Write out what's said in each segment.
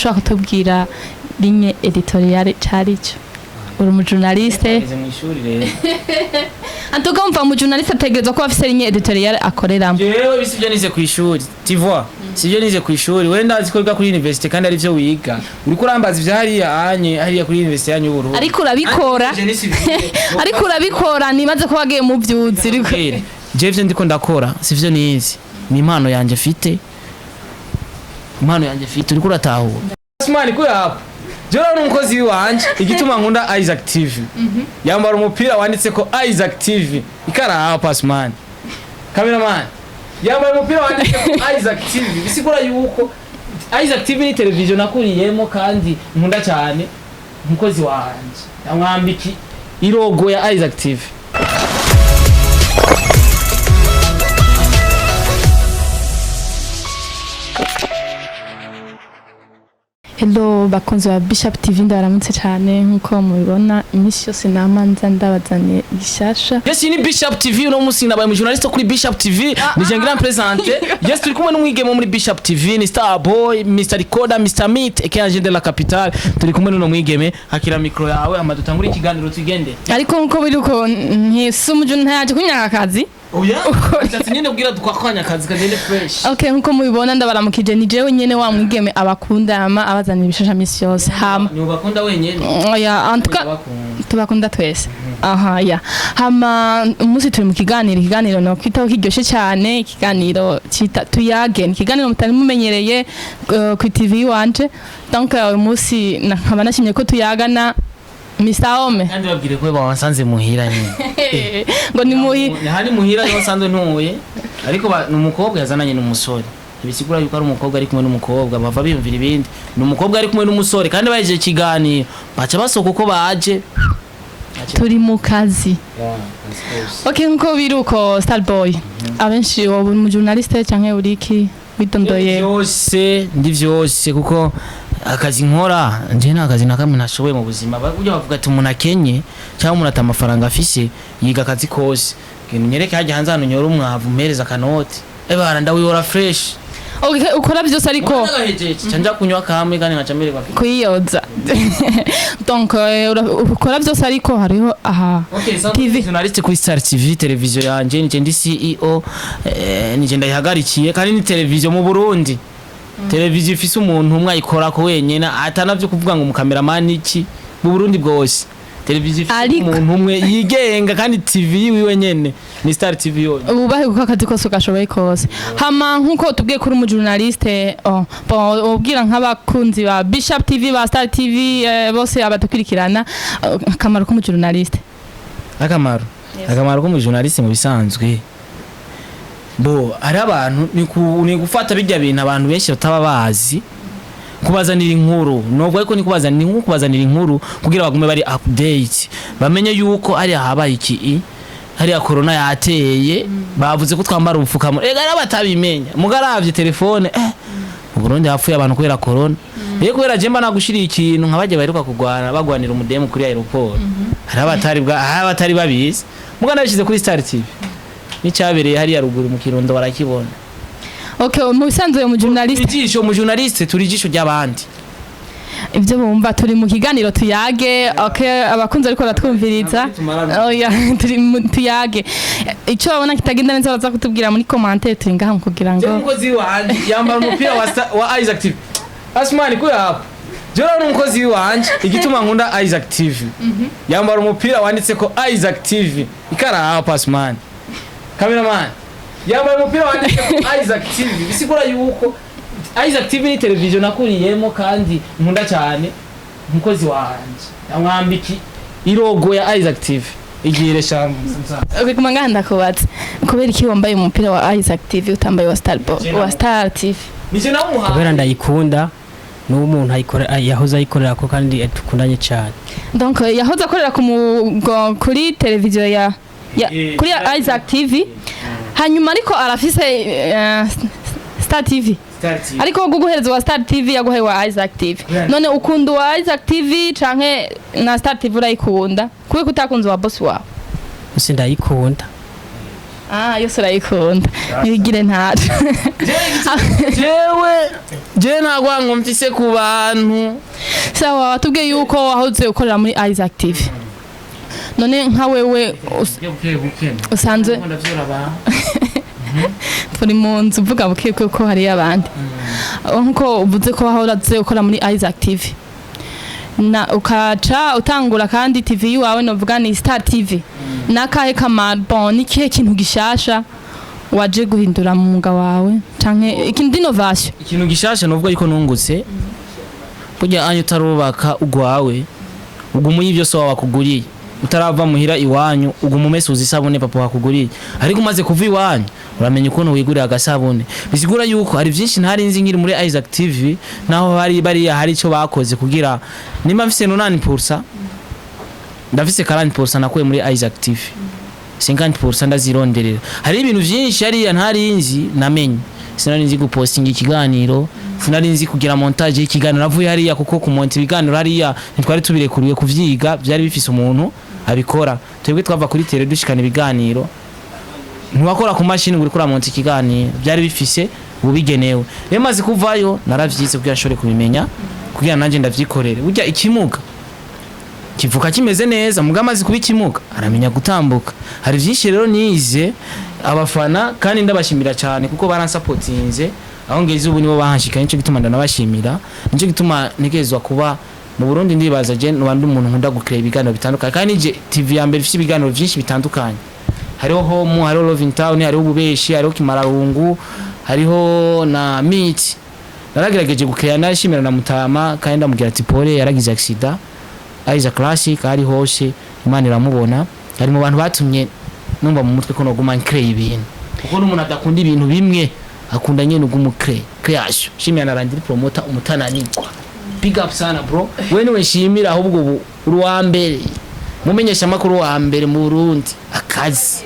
ushaka kutubwira ligne editoriale carico uri umujournaliste antuka umva umujournaliste ategerezwa kuba afise ligne editoriale akoreramo jewe bisivyo nize ku ishuri tu vois sivyo nize ku ishuri wenda azikorwa kuri university kandi ari byo wiga uri kurambaza ivyo hariya kuri university yanyu y'Uburundi ariko urabikora nimaze ko wagiye mu vyuzi riko jewe ndiko ndakora sivyo nizi ni impano yanje mfite uri kuratahura Asmani ko yapo jora n'umukozi wanje igituma nkunda Isaac TV yambara umupira wanditse ko Isaac TV ikara hapa Asmani cameraman yambara umupira wanditse ko Isaac TV bisigura yuko Isaac TV ni television nakuriyemo kandi nkunda cyane umukozi wanje yamwambiki irogo ya Isaac TV. Hello bakunzi ba Bishop TV ndaramutse cyane nkuko mubibona imisi yose namanza ndabazanye gishasha. Yes ni Bishop TV uno musi nabaye mu journaliste kuri Bishop TV nije ngira présenter. Yes turi kumwe n'umwigemo muri Bishop TV ni Star Boy Mr Recorder Mr Meat ekanje de la capitale turi kumwe n'uno mwigeme hakira micro yawe amadutangura ikiganiro tugende. Ariko nkuko biri uko nkisumuje ntayaje kunyaka akazi. Oya cyatse nyine ubwira dukwakanya akazi kagende fresh. Okay nkuko mubibona ndabaramukije ni jewe nyene wa mwigeme abakunda ama abazanira ibishasha misi yose hama ni ubakunda wenyene. Oya antuka tubakunda twese. Aha ya hama umunsi turi mu kiganiro no kwitaho kiryoshe cyane ikiganiro cita tuyage ikiganiro mutari mumenyereye ku TV wanje donc umunsi nkaba nashimye ko tuyagana Mr. Ome kandi babwire ko bawansanze muhira nyine ngo ni muhira hani muhira yo sanzwe ntuye ariko numukobwa yazananye n'umusore ibisigura yuko ari umukobwa ari kumwe n'umukobwa bava biyumvira ibindi n'umukobwa ari kumwe n'umusore kandi baje kiganiro baca basoko ko baje turi mu kazi. Okay nko biruko Star Boy abenshi wo mu journaliste canke uriki bitondoye ndi vyose kuko akazi nkora nje nta kazi nakamwe nashoboye mu buzima bajya bavuga ati umuntu akenye cyangwa umuntu atamafaranga afise yiga akazi kose kintu nyereke haje hanze hano nyora umwavu mpereza kanoti ebara ndawiyora fresh. Okay ukora byose ariko cyanja kunywa kamwe kandi ngacamere kwa kuyoza donc ukora byose ariko hariho aha TV journaliste kuri Star TV television yanje nije ndi CEO nije ndayihagarikiye kandi ni television mu Burundi. Televiziyo ifise umuntu umwe ayikora ko wenyene atanavyo kuvuga ngo umukameraman iki mu Burundi bwose. Televiziyo ifise umuntu umwe yigenga kandi TV yiwe wenyene ni Star TV yo. Ubahe kuko akazi kose ugashoboye kose. Hama nkuko tubwiye kuri mu journaliste ubwira nk'abakunzi ba Bishop TV ba Star TV bose abadukurikirana akamaro ko mu journaliste. Akamaro ko mu journaliste mu bisanzwe. Bo ari abantu ni gufata bijya bintu abantu benshi bataba bazi kubazanira inkuru novuga ko ni kubazanira inkuru kugira bagume bari update bamenye yuko ari habaye iki hari ya corona yateye bavuze ko twambara ubufukamo ega arabatabimenya mugaravye telefone mu Burundi hapfuye abantu kubera corona rero kubera jemba nagushiriye ikintu nkabaje baheruka kugwana bagwanira umudemu kuri aeroport hari abatari babizi mugana bishize kuri Star TV nicyabereye hari ya ruguru mu Kirundo barakibona. Okay mu bisanzwe mu journaliste turi jisho ry'abandi ivyo bumva turi mu kiganiro tuyage. Okay abakunze ariko ratwumviriza oya turi tuyage ico babona kitagenda neza baza kutubwira muri commentaire turi ngaha kugira ngo umukozi wanje yambara umupira wa Isaac TV Asmani ko yapo jora n'umukozi wanje igituma nkunda Isaac TV yambara umupira wanditse ko Isaac TV ikara hapa Asmani cameraman yambara umupira wanditse ko Isaac TV bisigura yuko Isaac TV ni television nakuriyemo kandi nkunda cyane umukozi wanje yamwambiki irogo ya Isaac TV igire shamwe ubikuma nganda kubatse kubera iki wambaye umupira wa Isaac TV utambaye wa Star Boy wa Star TV nije namuha kubera ndayikunda n'umuntu ayikora yahoze ayikorera ko kandi tukundanye cyane donc yahoze akorera kuri television ya kuri Isaac TV hanyuma ariko arafise Star TV ariko guguhereza wa Star TV yaguhaye wa Isaac TV none ukunda wa Isaac TV canke na Star TV urayikunda kuko utakunze wa boss wawe ndayikunda yose urayikunda ntibigire ntacyo jewe ntabwo ngo mfise ku bantu sawa watubwiye yuko wahoze ukorera muri Isaac TV none nka wewe usanzwe turi mu nzu uvuga buke ko hari abandi nkuko uvuze ko wahoze ukora muri Isaac TV na ukaca utangura kandi TV yawe novuga ni Star TV nakahe kamaro bon nikihe kintu gishasha waje guhindura mu mwuga wawe canke ikindi innovation ikintu gishasha novuga yuko nungutse burya anyu tarubaka ugwawe ugumuye ivyo so wakuguriye utarava muhira iwanyu ugumumesuza isabune papa wakuguriye ariko umaze kuva iwanyu uramenya ukuntu wigurira agasabune bisigura yuko hari byinshi ntari nzi ngiri muri Isaac TV naho hari ico bakoze kugira nimba mfise 90% ndafise 40% nakuye muri Isaac TV 50% ndazironderera hari ibintu byinshi ari ntari nzi namenye sinari nzi gupostinga ikiganiro sinari nzi kugira montage y'ikiganiro navuye hariya kuko kumonta ibiganiro hariya ntitwari tubirekuriwe kuvyiga byari bifise umuntu abikora twebwe twava kuri tele dushikana ibiganiro ntiwakora ku mashini nguri kuri monta ikiganiro byari bifise ubigenewe rero maze kuvayo naravyize kugira nshore kubimenya kugira nanje ndavyikorere burya ikimuga kivuka kimeze neza muga amaze kubikimuga aramenya gutambuka hari byinshi rero nize abafana kandi ndabashimira cyane kuko baransapotinze aho ngeze ubu nibo bahanshika nico gituma ndanabashimira nico gituma ntegerezwa kuba mu Burundi ndibaza je n'abandi umuntu nkunda gukira ibiganiro bitandukanye kandi je TV ya mbere ifite ibiganiro byinshi bitandukanye hariho Home hariho Love in Town hariho Ububeshi hariho Kimararungu hariho na Meet naragerageje gukira nashimira na Mutama kandi ndamugira ati Pole yaragize accident Aiza classic ari hose Imana iramubona ari mu bantu batumye numva mu mutwe ko no guma nkire ibintu kuko n'umuntu adakunda ibintu bimwe akunda nyene ugumukre creation shimya na Landrypromoter umutananirwa big up sana bro wene weshimira ahubwo uruwambere mumenyesha makuru wa mbere mu Burundi akazi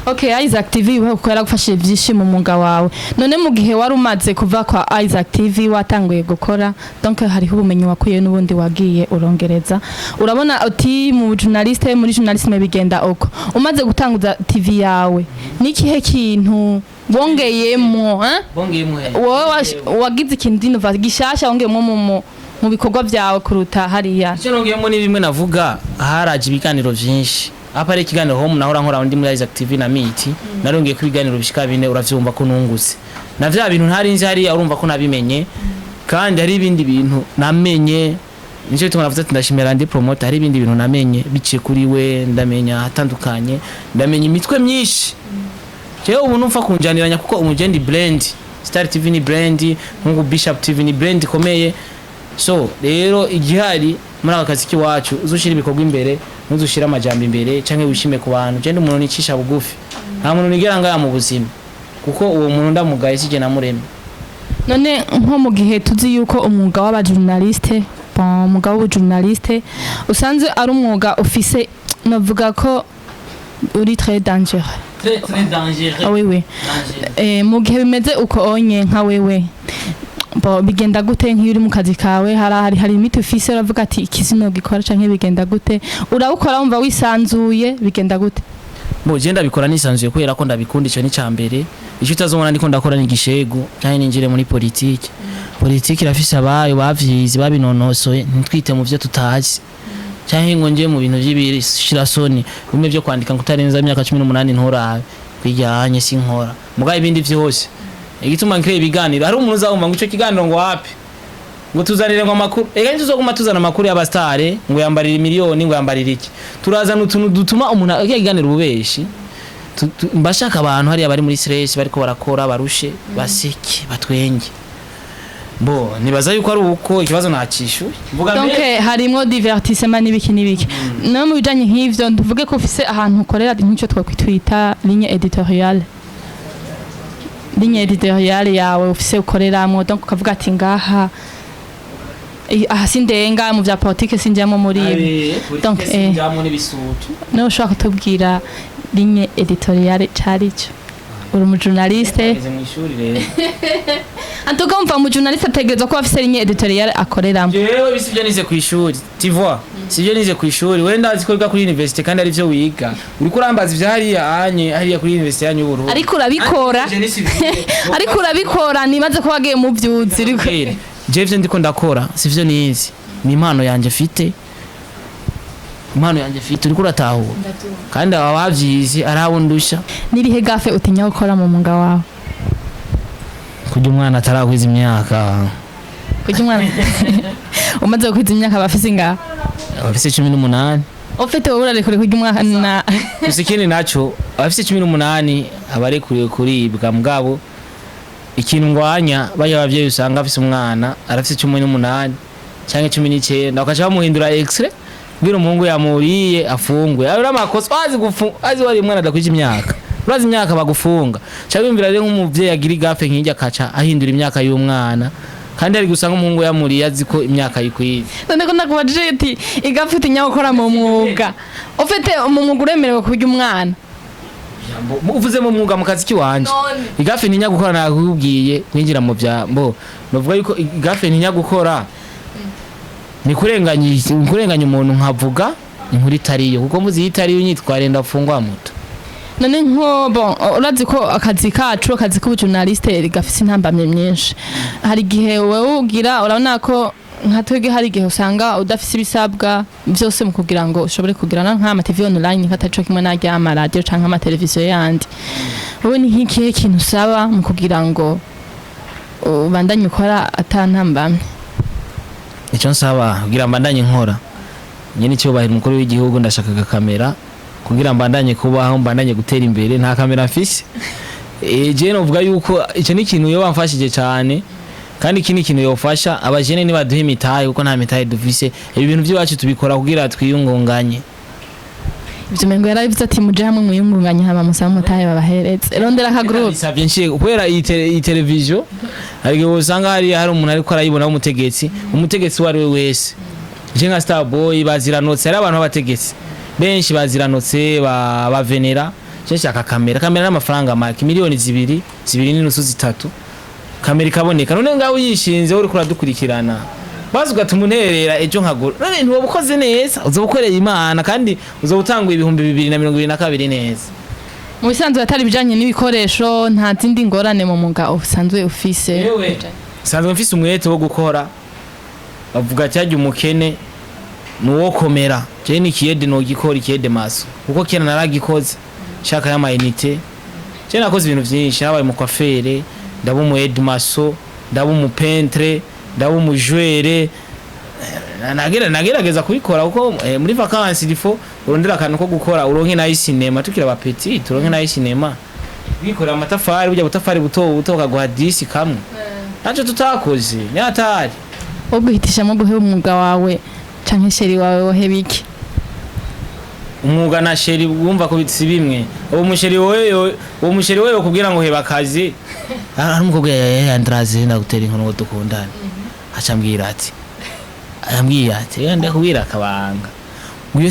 Okay, Isaac TV uko yaragufashije byinshi mu mwuga wawe none mu gihe wari umaze kuva kwa Isaac TV watanguye gukora donc hariho ubumenyi wakuye n'ubundi wagiye urongereza urabona ati mu journaliste muri journalisme bigenda uko umaze gutanguza TV yawe nikihe kintu bongeyemo wowe wagize ikintu innovation gishasha wongeyemo mu bikorwa byawe kuruta hariya icyo nongeyemo ni bimwe navuga haraje ibiganiro byinshi apare ikiganiro Home nahora nkora ndi muri Isaac TV na Meet narongeye ku biganiro bishika bine uravyumva ko nungutse na vya bintu ntari nzi hariya urumva ko nabimenye kandi hari ibindi bintu namenye nico gituma navuze ati ndashimira Landrypromoter hari ibindi bintu namenye biciye kuri we ndamenya atandukanye ndamenya imitwe myinshi cyo ubu numfa kunjaniranya kuko umujendi brand Star TV ni brand nkungu Bishop TV ni brand komeye so rero igihari muri akazi kiwacu uzushira ibikorwa imbere nuzushira amajambo imbere canke wishime ku bantu je ndi umuntu nicisha bugufi nta muntu nigera ngaya mu buzima kuko uwo muntu ndamugaye sije namureme none nko mu gihe tuzi yuko umwuga w'abajournaliste umwuga w'ubujournaliste usanzwe ari umwuga ufise navuga ko uri très dangereux très dangereux oui mu gihe bimeze uko onye nka wewe bigenda gute nk'iri mu kazi kawe hari imiti ufise uravuga ati ikizino gikora canke bigenda gute urabukora wumva wisanzuye bigenda gute bo je ndabikora nisanzuye kubera ko ndabikunda ico ni cambere icyo utazobona ndiko ndakora ni gishego canke ninjire muri politike irafise abayo bavyize babinonosoye ntitwite mu byo tutazi canke ngo nje mu bintu by'ibirashirasoni bimwe byo kwandika ngo utarenza imyaka 18 ntorabe kwijyanye sinkora mugaye ibindi vyose igituma nkire ibiganiro hari umuntu uzahumva ngo ico kiganiro ngo wapi ngo tuzanire ngo amakuru ega tuzoguma tuzana amakuru y'abastare ngo yambarira miliyoni ngo yambarira iki turazana utuntu dutuma umuntu akiganira ububeshi mbashaka abantu hari abari muri stress bariko barakora barushe baseke batwenge bo nibaza yuko ari uko ikibazo nacishuye donc harimo divertissement n'ibiki no mu bijanye nk'ivyo nduvuge ko ufise ahantu ukorera nk'icyo twakwitwita ligne editoriale yawe ufise ukoreramo donc ukavuga ati ngaha sindenga mu bya politique sinjyamo muri donc sinjyamo n'ibisutu no ushaka kutubwira ligne editoriale carico uri mu journaliste mu ishuri rero antuka umva mu journaliste ategerezwa ko afise ligne editoriale akoreramo jewe bisivyo nize ku ishuri tu vois sivyo nize ku ishuri wenda azi ko wiga kuri university kandi ari byo wiga uri kurambaza ivyo hariya kuri university yanyu y'Uburundi ariko urabikora nibaze ko wagiye mu vyuzi ariko Jeff ndiko ndakora sivyo nizi ni impano yanje fite uri kuratahura kandi abavyizi arabundusha nirihe gafe utinya gukora mu munga wawe kujya umwana atarakwiza imyaka umaze kwiza imyaka bafise ingahe abafise 18 ufite wowe urareka kujya umwana usikini naco abafise 18 abarekuriye kuribwa mugabo ikintu ngwanya baya bavyeyi usanga afise umwana arafise 18 canke 19 bakaca bamuhindura extra bwira umuhungu yamuriye afungwe ari amakosa azi wari umwana adakwije imyaka urazi imyaka bagufunga cyabimvira rero nk'umuvyeyi agira igafe nk'ijya kaca ahindura imyaka y'umwana kandi ari gusanga umuhungu yamuriye azi ko imyaka yikwiye none ko nakubajije ati igafe utinya gukora mu mwuga ufite mu mwuga uremerewe kurya umwana uvuze mu mwuga mu kazi kiwanje igafe ntinya gukora nakubwiye kwinjira mu byambo novuga yuko igafe ntinya gukora ni kurenganya umuntu nkavuga inkuru itariyo kuko muzi itariyo nyitware ndafungwa muto none nko urazi ko akazi k'ubujournaliste gafise intambamye myinshi hari gihe wewe ugira urabona ko nka twege hari gihe usanga udafise ibisabwa byose mu kugira ngo ushobore kugirana nk'ama TV online kataco kimwe n'ajya ama radio canke ama televiziyo yandi wowe ni nk'ikihe kintu usaba mu kugira ngo ubandanye ukora atantambamye icyo nsaba kugira mbandanye nkora nyine cyo bahira umukuru w'igihugu ndashaka kamera kugira mbandanye kubaho mbandanye gutera imbere nta kamera mfise je novuga yuko icyo ni ikintu yo bamfashije cyane kandi ikindi kintu yofasha abajene ni baduhe imitahe kuko nta mitahe dufise ibi bintu by'iwacu tubikora kugira twiyungunganye ibyo mengo yarabivuze ati muje hamwe mwiyungunganye haba musaba mutahe babaheretse rondera ka group savye nshye kubera iyi television ari usanga hari umuntu ariko arayibona umutegetsi wari we wese je nka Star Boy baziranotse ari abantu b'abategetsi benshi baziranotse bavenera cyashaka kamera n'amafaranga make miliyoni 2 n'inusu 3 kamera ikaboneka none ngaho yishinze uri kuradukurikirana bazi ugatumunterera ejo nkagura none ntiwabukoze neza uzobukoreye Imana kandi uzobutangwa 2022 neza mu bisanzwe atari bijanye n'ibikoresho nta zindi ngorane mu muga usanzwe ufise yewe sanzwe mfise umwete wo gukora bavuga cyajya umukene nuwo komera je ni kiyede no gikora ikiyede maso kuko kena naragikoze shaka ya mainite je nakoze ibintu byinshi nabaye mu coiffeur ndabo mu edmaso ndabo mu peintre ndabo mu joueur nagerageza kubikora kuko muri vacances ilfo urondera akantu ko gukora uronke na cinema tukira ba petit turonke na cinema bikora amatafari burya butafari buto kaguha 10 kamwe naco tutakoze nyatari uguhitishamo guhe umwuga wawe canke sheri wawe wohebiki umwuga na sheri wumva ko bitsi bimwe uwo musheri wewe kugira ngo heba kazi aramukubwira yandraze ndagutera inkono ngo dukundane acambwira ati yanda kubwira akabanga nguyo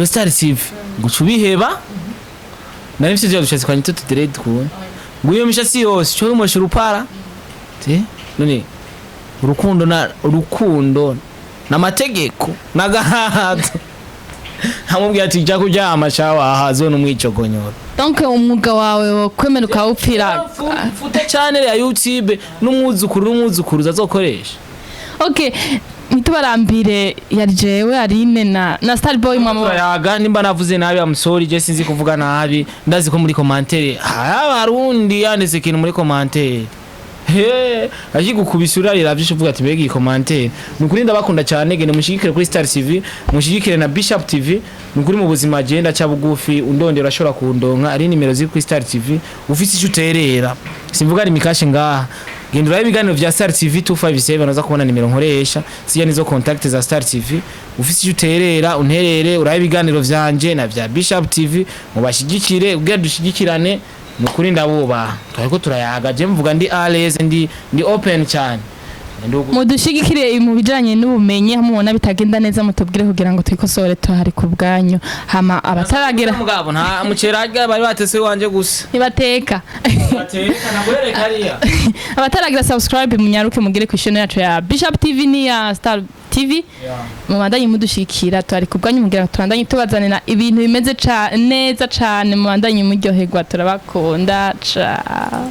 star TV gucubiheba nari mfite dushatse kwa nyito tudirede ku nguyo mishatsi yose cyo mu shurupara none urukundo n'amategeko nagahato hamubwiye ati jya kuryama shawa hazo n'umwicogonyoro donc umwuga wawe wo kwemera ukawupfira futa channel ya YouTube n'umwuzukuru azokoresha okay nitubarambire yarjewe Aline na Star Boy mama yaga nimba navuze nabi I'm sorry je sinzi kuvuga nabi ndazi ko muri commentaire abarundi yanditse ikintu muri commentaire agikukubisura yaravye uvuga ati begi commentaire nukuri ndabakunda cyane gene mushigikire kuri Star TV mushigikire na Bishop TV nukuri mu buzima agenda cha bugufi undondera ashobora kundonka ari nimero ziri kuri Star TV ufite icyo uterera simvuga ari mikashe ngaha gendura ibiganiro vya Star TV 257 naza kubona nimero nkoresha sija nizo contact za Star TV ufite icyo uterera unterere uraye ibiganiro vyanje na vya Bishop TV mubashigikire ubwe dushigikirane nukuri ndabuba twari ko turayaga je mvuga ndi alles ndi open cyane mudushigikire mu bijanye n'ubumenyi mubona bitagenda neza mutubwire kugira ngo twikosore tuhari ku bwanyu hama abataragira mugabo nta mucerarya bari batese wanje gusa nibateka nagwereka hariya abataragira subscribe munyaruke mugire ku channel yacu ya Bishop TV ni ya Star TV mubandanye mudushikira twari ku bwanyu mugira turandanye tubazanira ibintu bimeze neza cane mubandanye muryoherwa turabakunda ciao